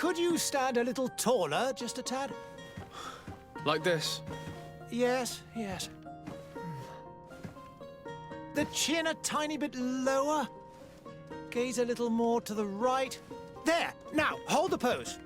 Could you stand a little taller, just a tad? Like this? Yes, yes. The chin a tiny bit lower. Gaze a little more to the right. There! Now, hold the pose.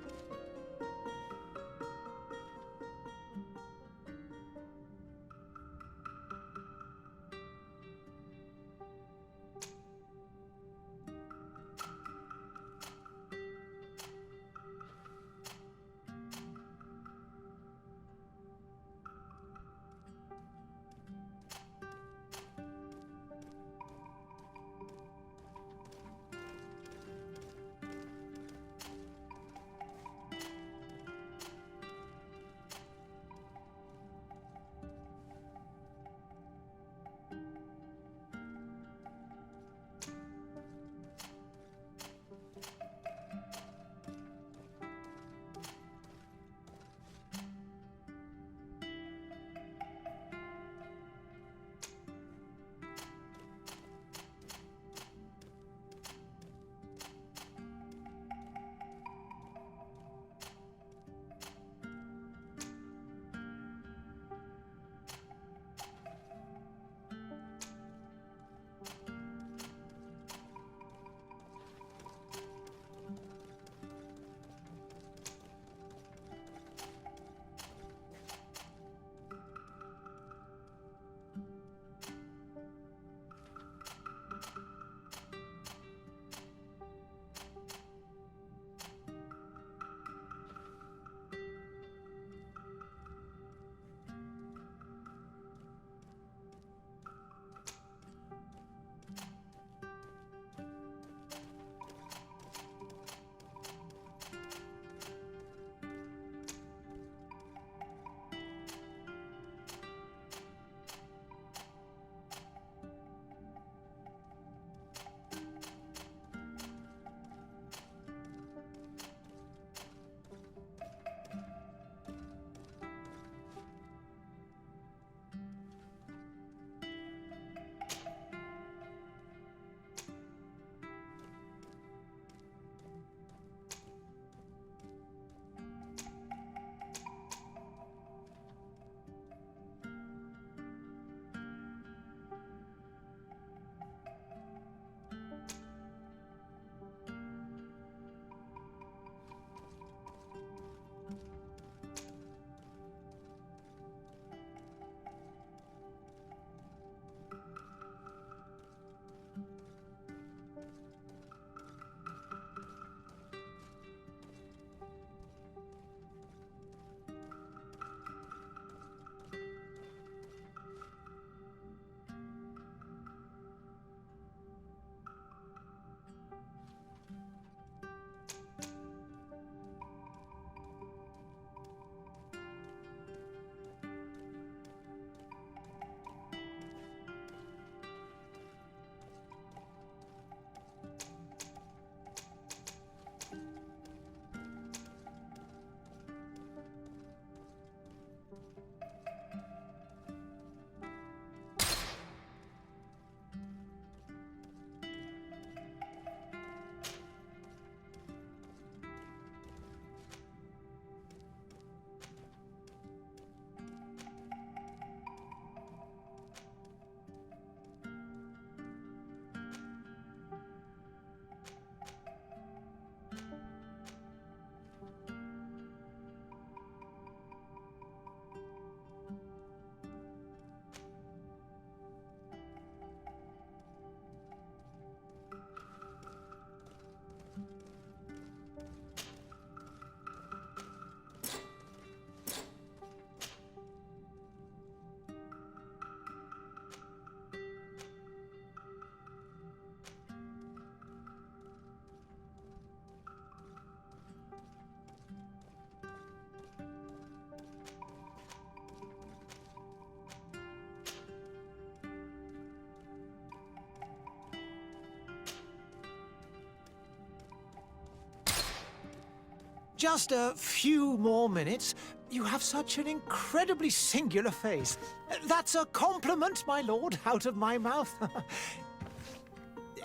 Just a few more minutes. You have such an incredibly singular face. That's a compliment, my lord, out of my mouth.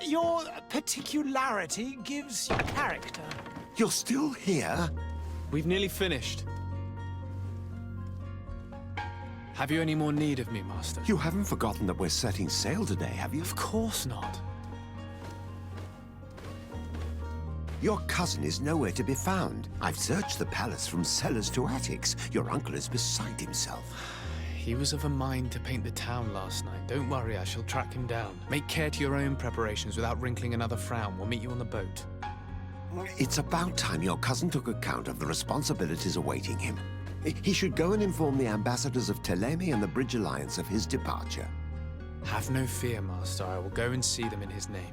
Your particularity gives you character. You're still here? We've nearly finished. Have you any more need of me, Master? You haven't forgotten that we're setting sail today, have you? Of course not. Your cousin is nowhere to be found. I've searched the palace from cellars to attics. Your uncle is beside himself. He was of a mind to paint the town last night. Don't worry, I shall track him down. Make care to your own preparations without wrinkling another frown. We'll meet you on the boat. It's about time your cousin took account of the responsibilities awaiting him. He should go and inform the ambassadors of Telemi and the Bridge Alliance of his departure. Have no fear, Master. I will go and see them in his name.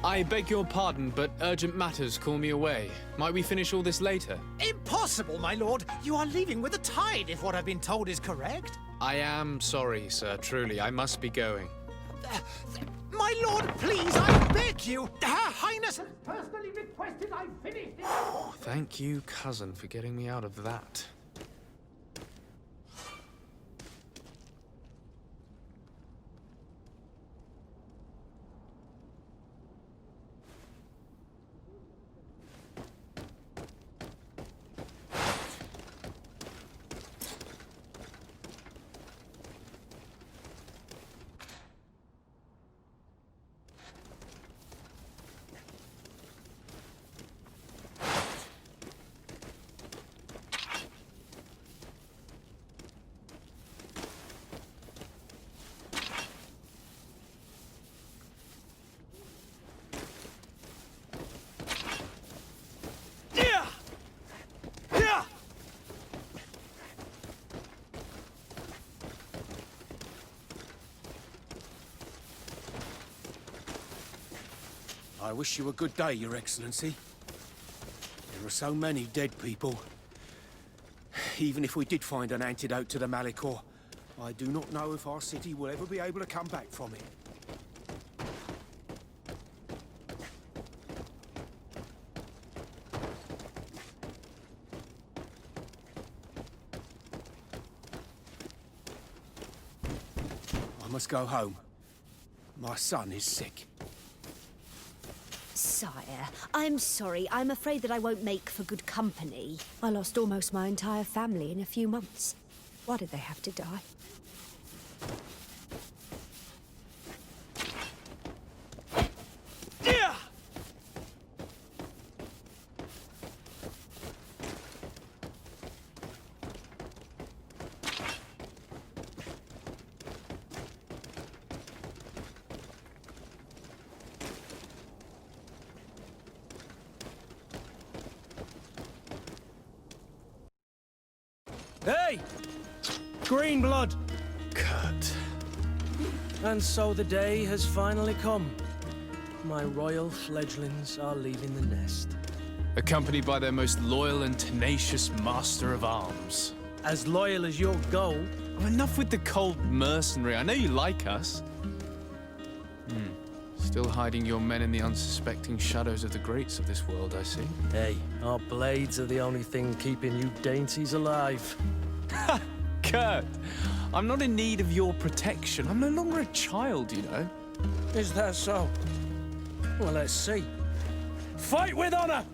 I beg your pardon, but urgent matters call me away. Might we finish all this later? Impossible, my lord. You are leaving with the tide, if what I've been told is correct. I am sorry, sir. Truly, I must be going. My lord, please, I beg you. Her Highness has personally requested I finish this. Thank you, cousin, for getting me out of that. I wish you a good day, Your Excellency. There are so many dead people. Even if we did find an antidote to the Malicor, I do not know if our city will ever be able to come back from it. I must go home. My son is sick. Sire, I'm sorry. I'm afraid that I won't make for good company. I lost almost my entire family in a few months. Why did they have to die? Hey! Green blood! Kurt. And so the day has finally come. My royal fledglings are leaving the nest. Accompanied by their most loyal and tenacious master of arms. As loyal as your gold. Oh, enough with the cold mercenary. I know you like us. Still hiding your men in the unsuspecting shadows of the greats of this world, I see. Hey, our blades are the only thing keeping you dainties alive. Ha! Kurt! I'm not in need of your protection. I'm no longer a child, you know. Is that so? Well, let's see. Fight with honor!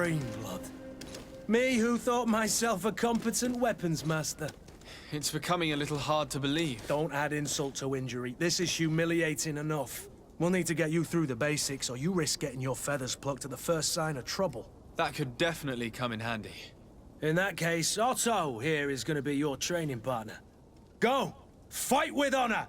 green blood. Me who thought myself a competent weapons master. It's becoming a little hard to believe. Don't add insult to injury. This is humiliating enough. We'll need to get you through the basics, or you risk getting your feathers plucked at the first sign of trouble. That could definitely come in handy. In that case, Otto here is going to be your training partner. Go! Fight with honor!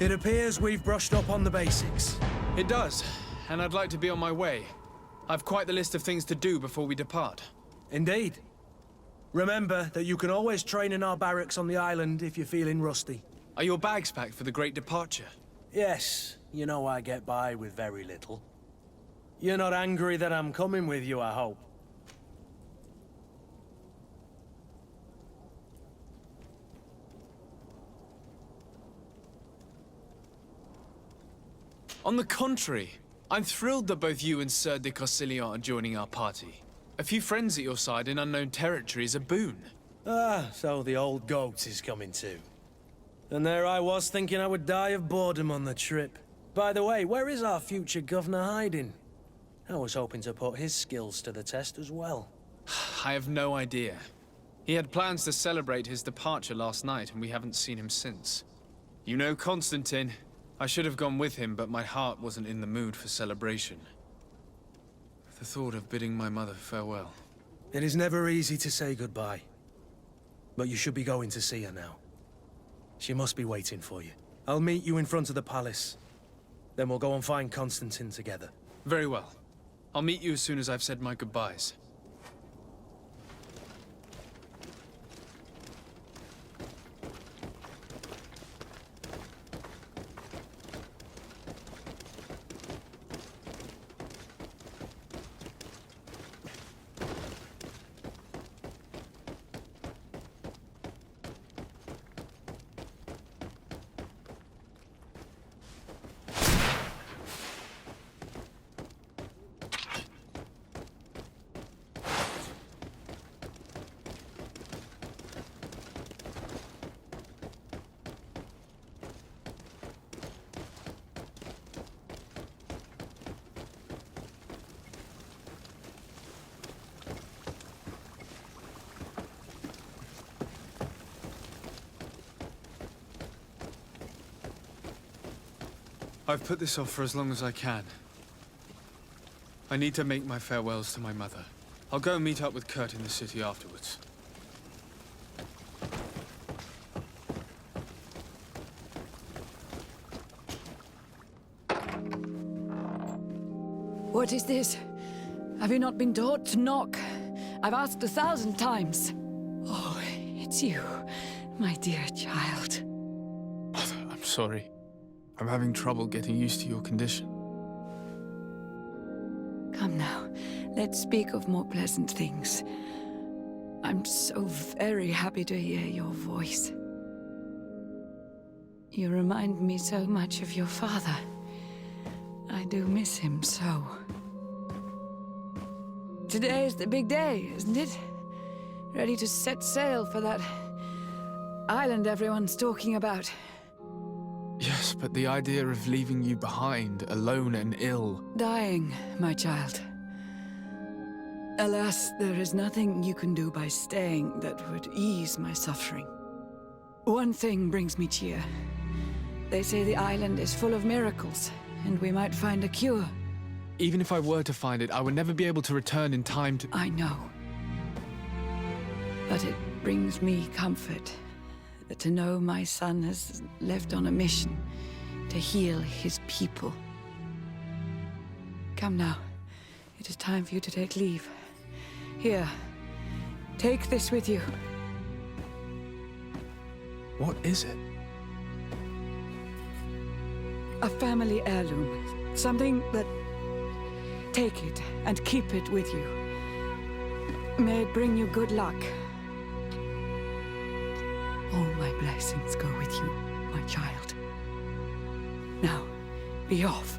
It appears we've brushed up on the basics. It does, and I'd like to be on my way. I've quite the list of things to do before we depart. Indeed. Remember that you can always train in our barracks on the island if you're feeling rusty. Are your bags packed for the great departure? Yes, you know I get by with very little. You're not angry that I'm coming with you, I hope. On the contrary, I'm thrilled that both you and Sir de Corsilian are joining our party. A few friends at your side in unknown territory is a boon. Ah, so the old goat is coming too. And there I was thinking I would die of boredom on the trip. By the way, where is our future governor hiding? I was hoping to put his skills to the test as well. I have no idea. He had plans to celebrate his departure last night, and we haven't seen him since. You know Constantine. I should have gone with him, but my heart wasn't in the mood for celebration. The thought of bidding my mother farewell. It is never easy to say goodbye. But you should be going to see her now. She must be waiting for you. I'll meet you in front of the palace. Then we'll go and find Constantine together. Very well. I'll meet you as soon as I've said my goodbyes. I've put this off for as long as I can. I need to make my farewells to my mother. I'll go and meet up with Kurt in the city afterwards. What is this? Have you not been taught to knock? I've asked 1,000 times. Oh, it's you, my dear child. Mother, I'm sorry. I'm having trouble getting used to your condition. Come now, let's speak of more pleasant things. I'm so very happy to hear your voice. You remind me so much of your father. I do miss him so. Today is the big day, isn't it? Ready to set sail for that island everyone's talking about. Yes, but the idea of leaving you behind, alone and ill... Dying, my child. Alas, there is nothing you can do by staying that would ease my suffering. One thing brings me cheer. They say the island is full of miracles, and we might find a cure. Even if I were to find it, I would never be able to return in time to... I know. But it brings me comfort to know my son has left on a mission to heal his people. Come now. It is time for you to take leave. Here, take this with you. What is it? A family heirloom. Something that... Take it and keep it with you. May it bring you good luck. All my blessings go with you, my child. Now, be off.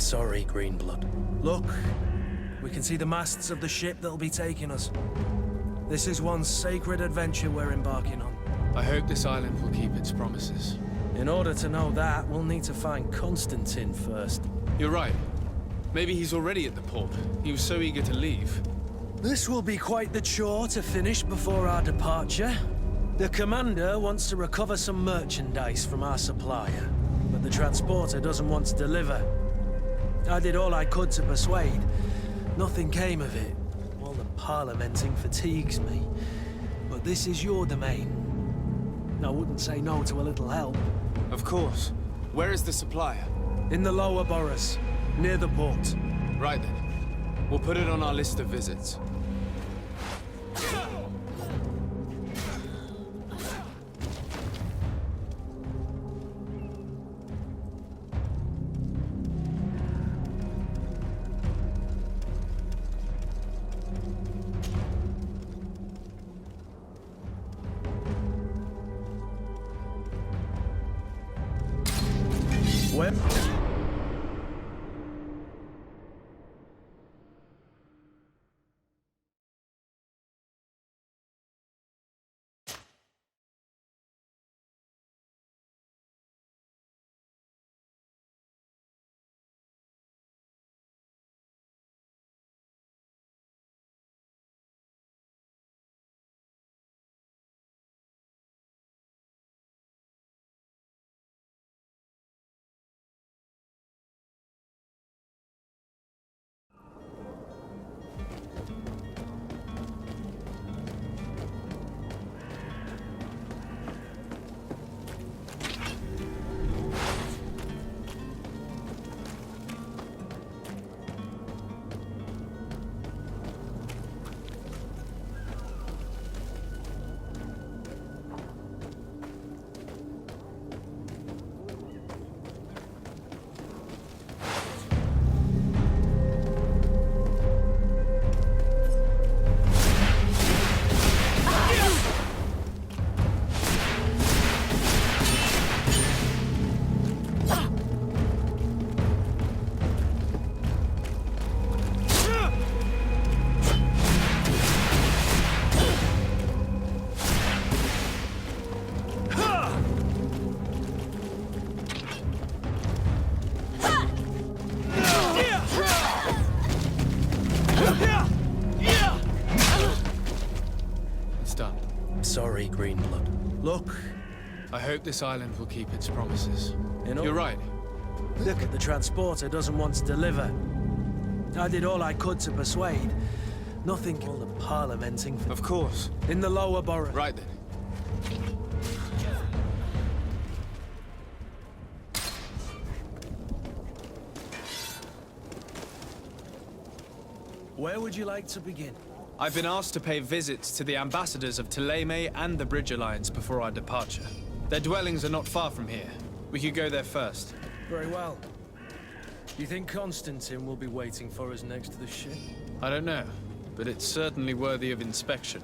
sorry, Greenblood. Look, we can see the masts of the ship that'll be taking us. This is one sacred adventure we're embarking on. I hope this island will keep its promises. In order to know that, we'll need to find Constantine first. You're right. Maybe he's already at the port. He was so eager to leave. This will be quite the chore to finish before our departure. The commander wants to recover some merchandise from our supplier, but the transporter doesn't want to deliver. I did all I could to persuade. Nothing came of it. All the parliamenting fatigues me. But this is your domain. I wouldn't say no to a little help. Of course. Where is the supplier? In the lower boroughs, near the port. Right then. We'll put it on our list of visits. Where? Sorry, Greenblood. Look. I hope this island will keep its promises. You know, You're right. Look, the transporter doesn't want to deliver. I did all I could to persuade. Nothing. All the parliamenting. Of course. In the lower borough. Right then. Where would you like to begin? I've been asked to pay visits to the ambassadors of Thélème and the Bridge Alliance before our departure. Their dwellings are not far from here. We could go there first. Very well. Do you think Constantine will be waiting for us next to the ship? I don't know, but it's certainly worthy of inspection.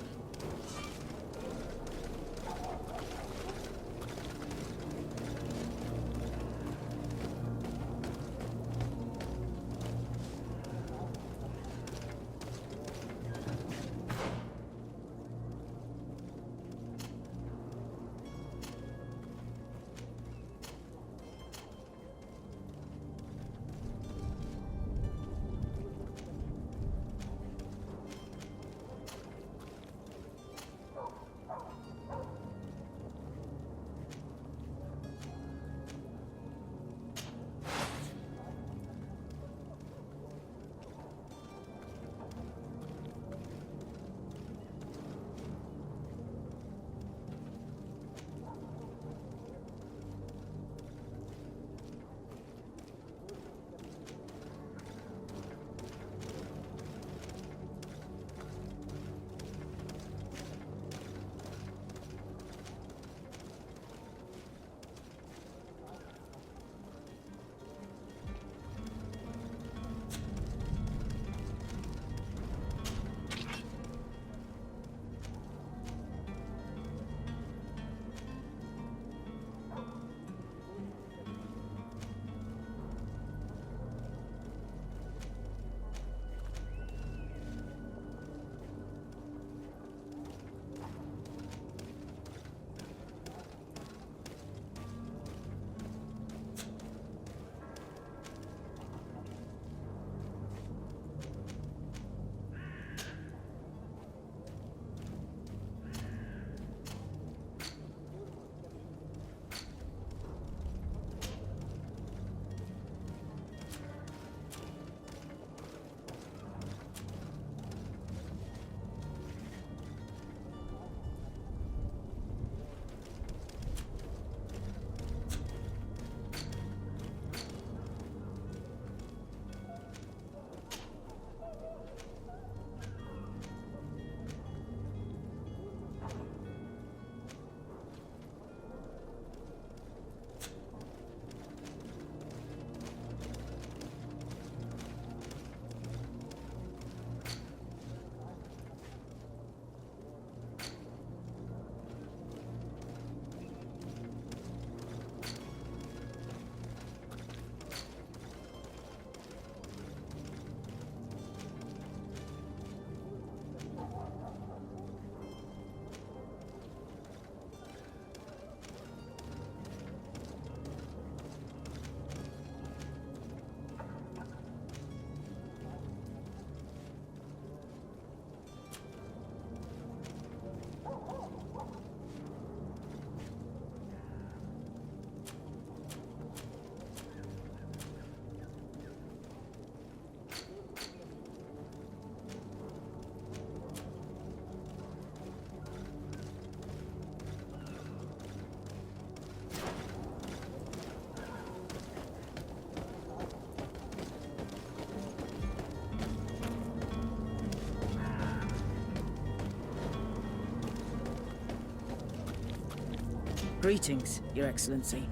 Greetings, Your Excellency.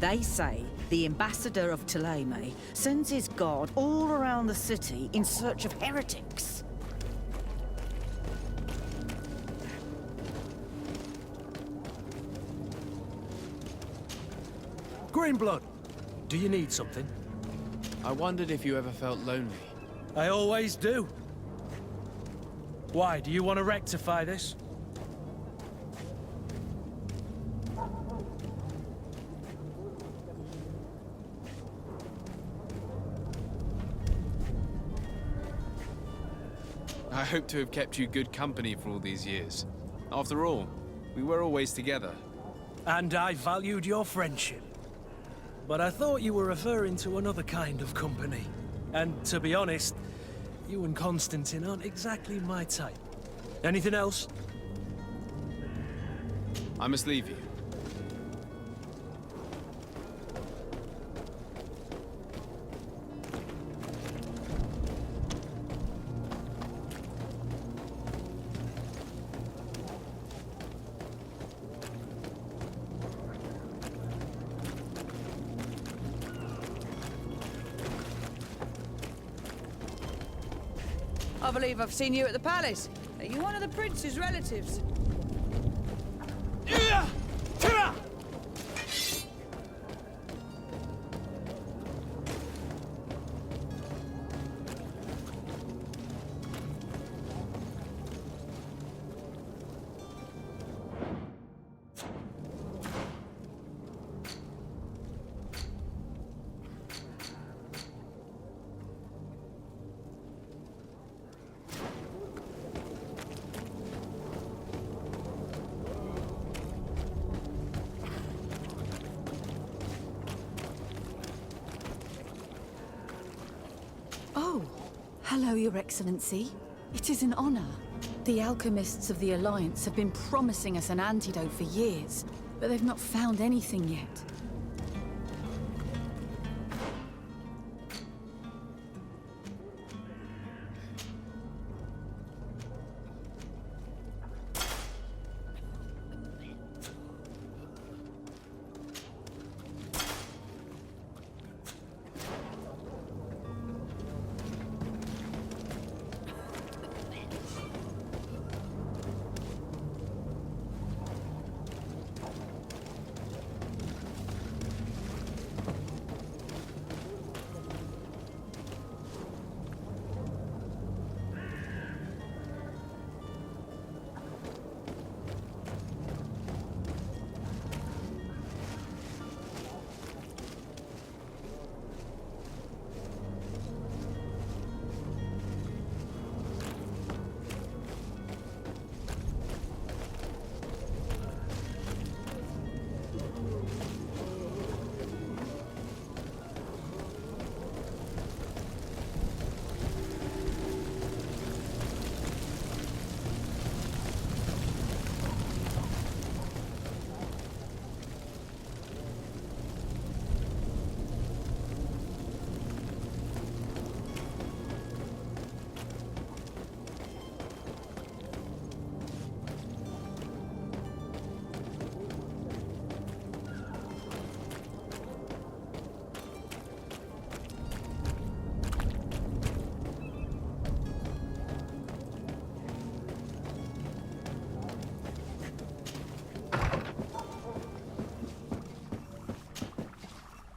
They say the ambassador of Thélème sends his guard all around the city in search of heretics. Greenblood, do you need something? I wondered if you ever felt lonely. I always do. Why, do you want to rectify this? I hope to have kept you good company for all these years. After all, we were always together. And I valued your friendship. But I thought you were referring to another kind of company. And to be honest, you and Constantine aren't exactly my type. Anything else? I must leave you. I believe I've seen you at the palace. Are you one of the prince's relatives? Oh, hello, Your Excellency. It is an honor. The alchemists of the Alliance have been promising us an antidote for years, but they've not found anything yet.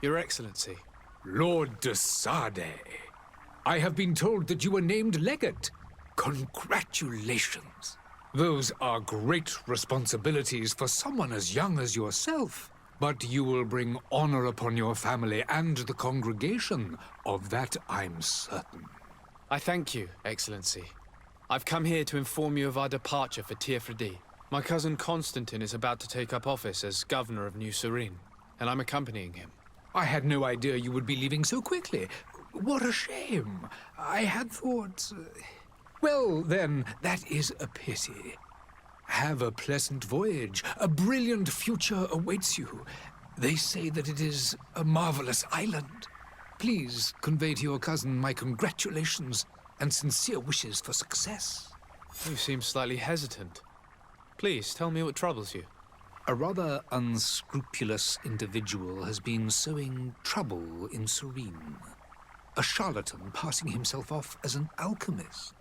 Your Excellency. Lord de Sade, I have been told that you were named legate. Congratulations. Those are great responsibilities for someone as young as yourself. But you will bring honor upon your family and the congregation. Of that I'm certain. I thank you, Excellency. I've come here to inform you of our departure for Tiefredi. My cousin Constantine is about to take up office as governor of New Serene, and I'm accompanying him. I had no idea you would be leaving so quickly. What a shame. I had thought... Well, then, that is a pity. Have a pleasant voyage. A brilliant future awaits you. They say that it is a marvelous island. Please convey to your cousin my congratulations and sincere wishes for success. You seem slightly hesitant. Please, tell me what troubles you. A rather unscrupulous individual has been sowing trouble in Serene. A charlatan passing himself off as an alchemist.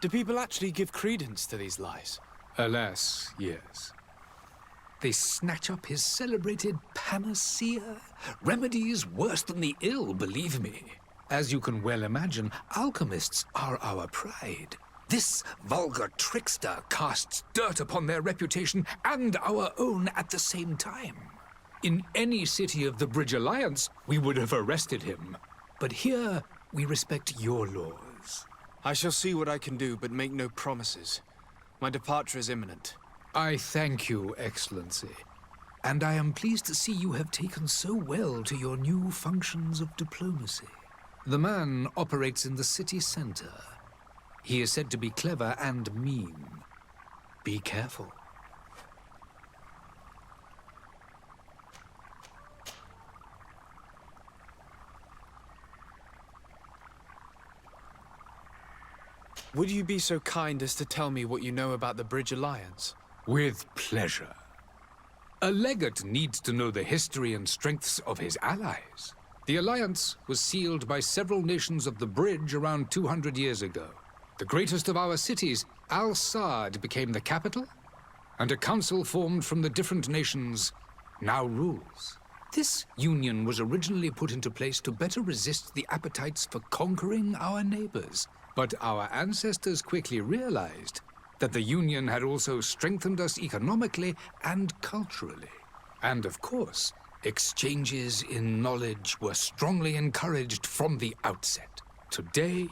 Do people actually give credence to these lies? Alas, yes. They snatch up his celebrated panacea. Remedies worse than the ill, believe me. As you can well imagine, alchemists are our pride. This vulgar trickster casts dirt upon their reputation and our own at the same time. In any city of the Bridge Alliance, we would have arrested him. But here, we respect your laws. I shall see what I can do, but make no promises. My departure is imminent. I thank you, Excellency. And I am pleased to see you have taken so well to your new functions of diplomacy. The man operates in the city center. He is said to be clever and mean. Be careful. Would you be so kind as to tell me what you know about the Bridge Alliance? With pleasure. A legate needs to know the history and strengths of his allies. The alliance was sealed by several nations of the Bridge around 200 years ago. The greatest of our cities, Al-Sad, became the capital, and a council formed from the different nations now rules. This union was originally put into place to better resist the appetites for conquering our neighbors. But our ancestors quickly realized that the Union had also strengthened us economically and culturally. And of course, exchanges in knowledge were strongly encouraged from the outset. Today,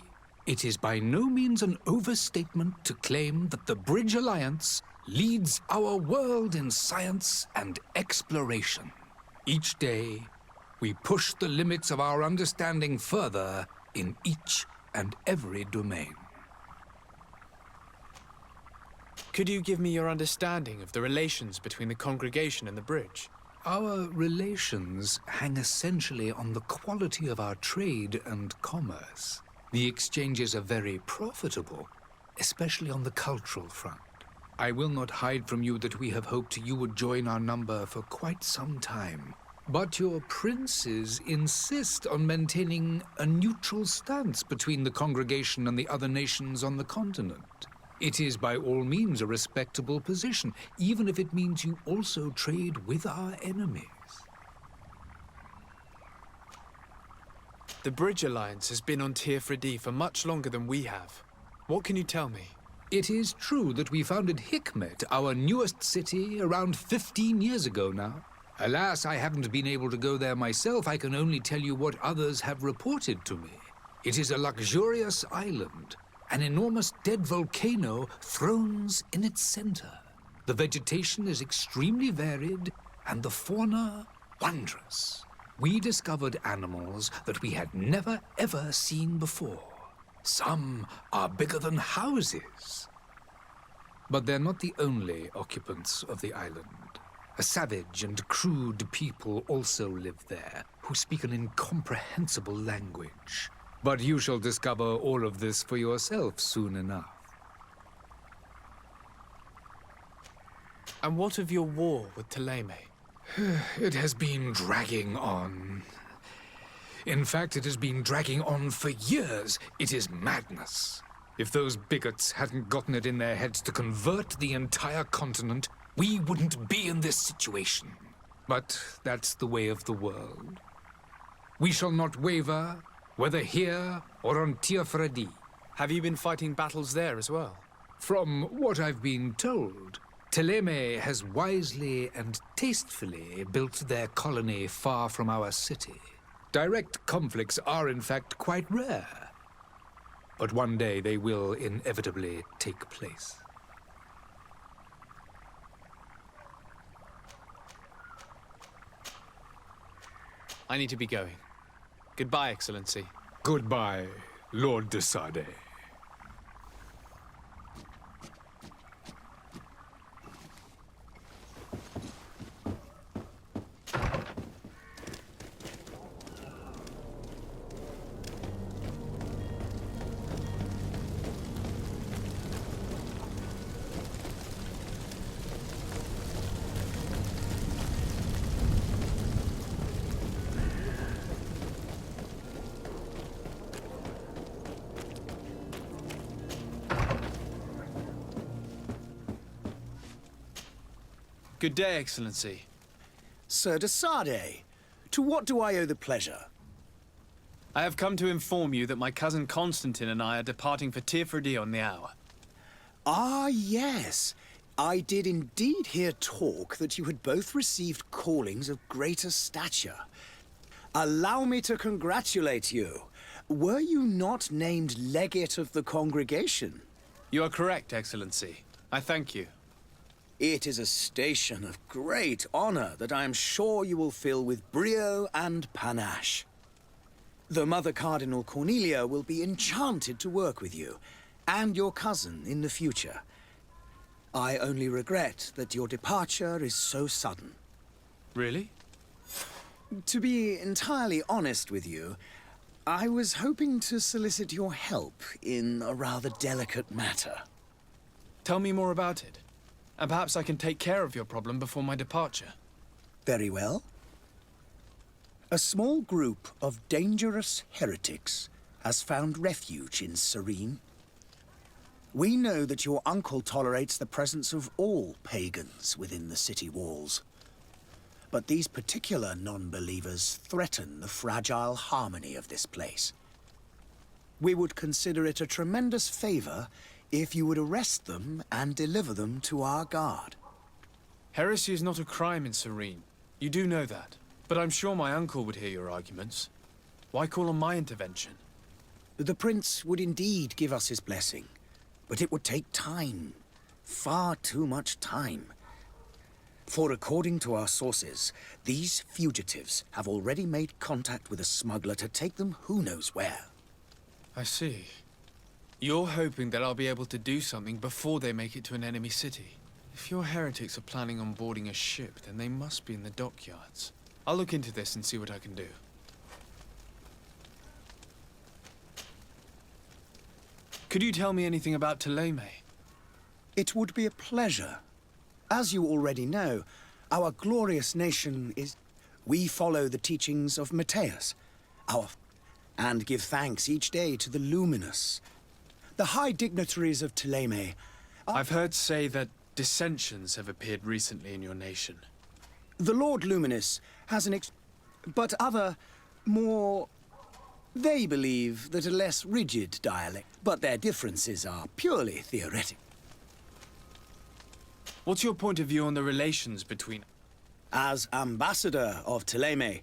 it is by no means an overstatement to claim that the Bridge Alliance leads our world in science and exploration. Each day, we push the limits of our understanding further in each and every domain. Could you give me your understanding of the relations between the congregation and the Bridge? Our relations hang essentially on the quality of our trade and commerce. The exchanges are very profitable, especially on the cultural front. I will not hide from you that we have hoped you would join our number for quite some time. But your princes insist on maintaining a neutral stance between the congregation and the other nations on the continent. It is by all means a respectable position, even if it means you also trade with our enemies. The Bridge Alliance has been on Tirfredi for much longer than we have. What can you tell me? It is true that we founded Hikmet, our newest city, around 15 years ago now. Alas, I haven't been able to go there myself. I can only tell you what others have reported to me. It is a luxurious island. An enormous dead volcano thrones in its center. The vegetation is extremely varied, and the fauna wondrous. We discovered animals that we had never ever seen before. Some are bigger than houses. But they're not the only occupants of the island. A savage and crude people also live there, who speak an incomprehensible language. But you shall discover all of this for yourself soon enough. And what of your war with Thélème? It has been dragging on. In fact, it has been dragging on for years. It is madness. If those bigots hadn't gotten it in their heads to convert the entire continent, we wouldn't be in this situation. But that's the way of the world. We shall not waver, whether here or on Tirfredi. Have you been fighting battles there as well? From what I've been told, Thélème has wisely and tastefully built their colony far from our city. Direct conflicts are in fact quite rare. But one day they will inevitably take place. I need to be going. Goodbye, Excellency. Goodbye, Lord de Sade. Good day, Excellency. Sir de Sardet, to what do I owe the pleasure? I have come to inform you that my cousin Constantine and I are departing for Tirfredi on the hour. Ah, yes. I did indeed hear talk that you had both received callings of greater stature. Allow me to congratulate you. Were you not named legate of the congregation? You are correct, Excellency. I thank you. It is a station of great honor that I am sure you will fill with brio and panache. The Mother Cardinal Cornelia will be enchanted to work with you, and your cousin in the future. I only regret that your departure is so sudden. Really? To be entirely honest with you, I was hoping to solicit your help in a rather delicate matter. Tell me more about it, and perhaps I can take care of your problem before my departure. Very well. A small group of dangerous heretics has found refuge in Serene. We know that your uncle tolerates the presence of all pagans within the city walls. But these particular non-believers threaten the fragile harmony of this place. We would consider it a tremendous favor if you would arrest them and deliver them to our guard. Heresy is not a crime in Serene. You do know that. But I'm sure my uncle would hear your arguments. Why call on my intervention? The prince would indeed give us his blessing, but it would take time. Far too much time. For according to our sources, these fugitives have already made contact with a smuggler to take them who knows where. I see. You're hoping that I'll be able to do something before they make it to an enemy city. If your heretics are planning on boarding a ship, then they must be in the dockyards. I'll look into this and see what I can do. Could you tell me anything about Thélème? It would be a pleasure. As you already know, our glorious nation is... We follow the teachings of Matthias, and give thanks each day to the Luminous. The high dignitaries of Thélème... I've heard say that dissensions have appeared recently in your nation. The Lord Luminous has but other, more... They believe that a less rigid dialect, but their differences are purely theoretic. What's your point of view on the relations between... As ambassador of Thélème,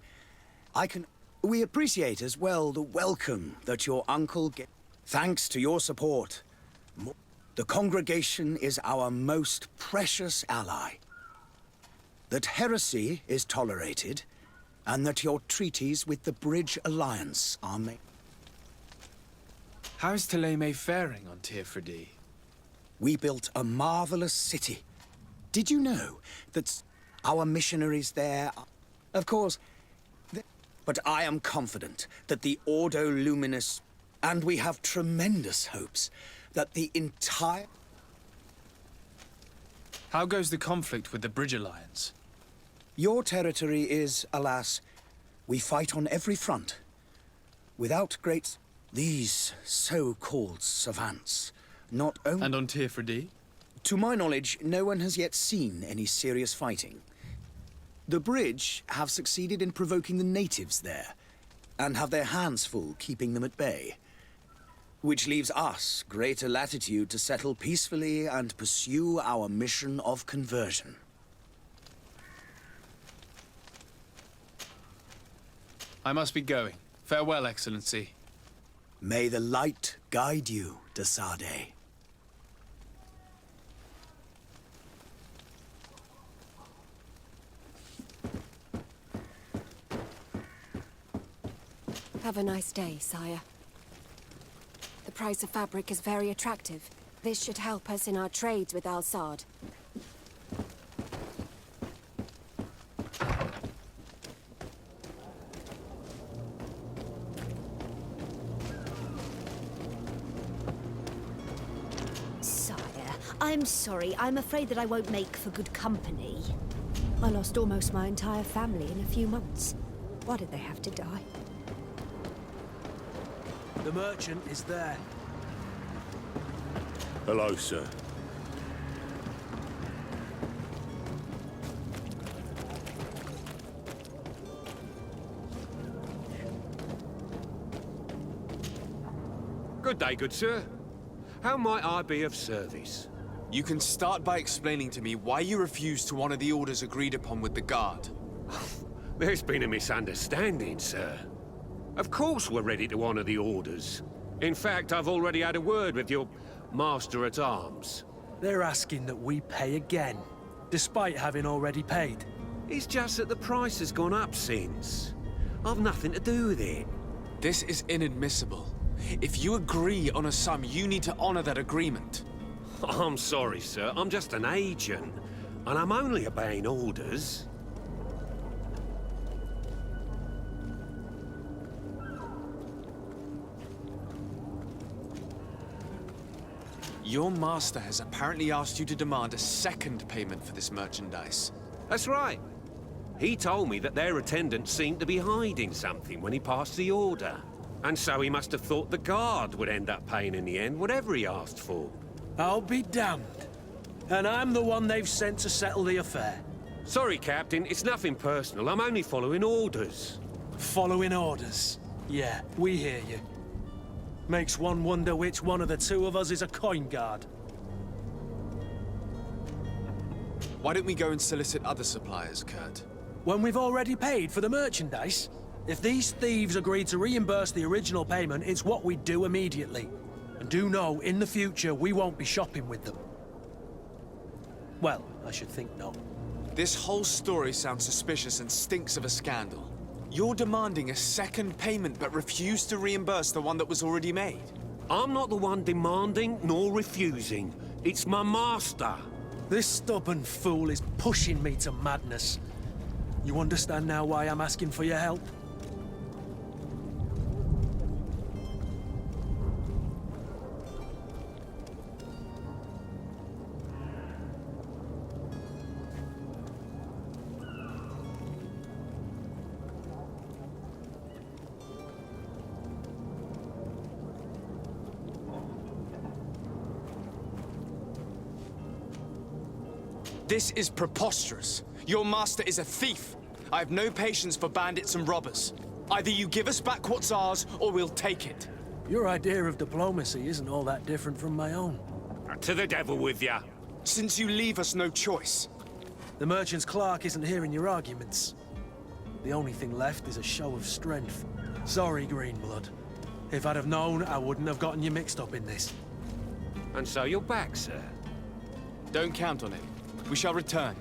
we appreciate as well the welcome that your uncle gave. Thanks to your support, the congregation is our most precious ally. That heresy is tolerated, and that your treaties with the Bridge Alliance are made. How is Thélème faring on Tirfredi? We built a marvelous city. Did you know that our missionaries there are... Of course, but I am confident that the Ordo Luminous, and we have tremendous hopes that the entire... How goes the conflict with the Bridge Alliance? Your territory is, alas, we fight on every front. Without great... These so-called savants, not only... And on Tirfredi? To my knowledge, no one has yet seen any serious fighting. The Bridge have succeeded in provoking the natives there, and have their hands full keeping them at bay. Which leaves us greater latitude to settle peacefully and pursue our mission of conversion. I must be going. Farewell, Excellency. May the light guide you, de Sardet. Have a nice day, sire. The price of fabric is very attractive. This should help us in our trades with Al-Sad. Sire, I'm sorry. I'm afraid that I won't make for good company. I lost almost my entire family in a few months. Why did they have to die? The merchant is there. Hello, sir. Good day, good sir. How might I be of service? You can start by explaining to me why you refused to honor the orders agreed upon with the guard. There's been a misunderstanding, sir. Of course we're ready to honor the orders. In fact, I've already had a word with your master-at-arms. They're asking that we pay again, despite having already paid. It's just that the price has gone up since. I've nothing to do with it. This is inadmissible. If you agree on a sum, you need to honor that agreement. I'm sorry, sir. I'm just an agent. And I'm only obeying orders. Your master has apparently asked you to demand a second payment for this merchandise. That's right. He told me that their attendant seemed to be hiding something when he passed the order. And so he must have thought the guard would end up paying in the end, whatever he asked for. I'll be damned. And I'm the one they've sent to settle the affair. Sorry, Captain, it's nothing personal. I'm only following orders. Following orders? Yeah, we hear you. Makes one wonder which one of the two of us is a coin guard. Why don't we go and solicit other suppliers, Kurt? When we've already paid for the merchandise? If these thieves agree to reimburse the original payment, it's what we do immediately. And do know, in the future, we won't be shopping with them. Well, I should think not. This whole story sounds suspicious and stinks of a scandal. You're demanding a second payment but refuse to reimburse the one that was already made. I'm not the one demanding nor refusing. It's my master. This stubborn fool is pushing me to madness. You understand now why I'm asking for your help? This is preposterous. Your master is a thief. I have no patience for bandits and robbers. Either you give us back what's ours, or we'll take it. Your idea of diplomacy isn't all that different from my own. To the devil with ya. Since you leave us no choice. The merchant's clerk isn't hearing your arguments. The only thing left is a show of strength. Sorry, Greenblood. If I'd have known, I wouldn't have gotten you mixed up in this. And so you're back, sir? Don't count on it. We shall return.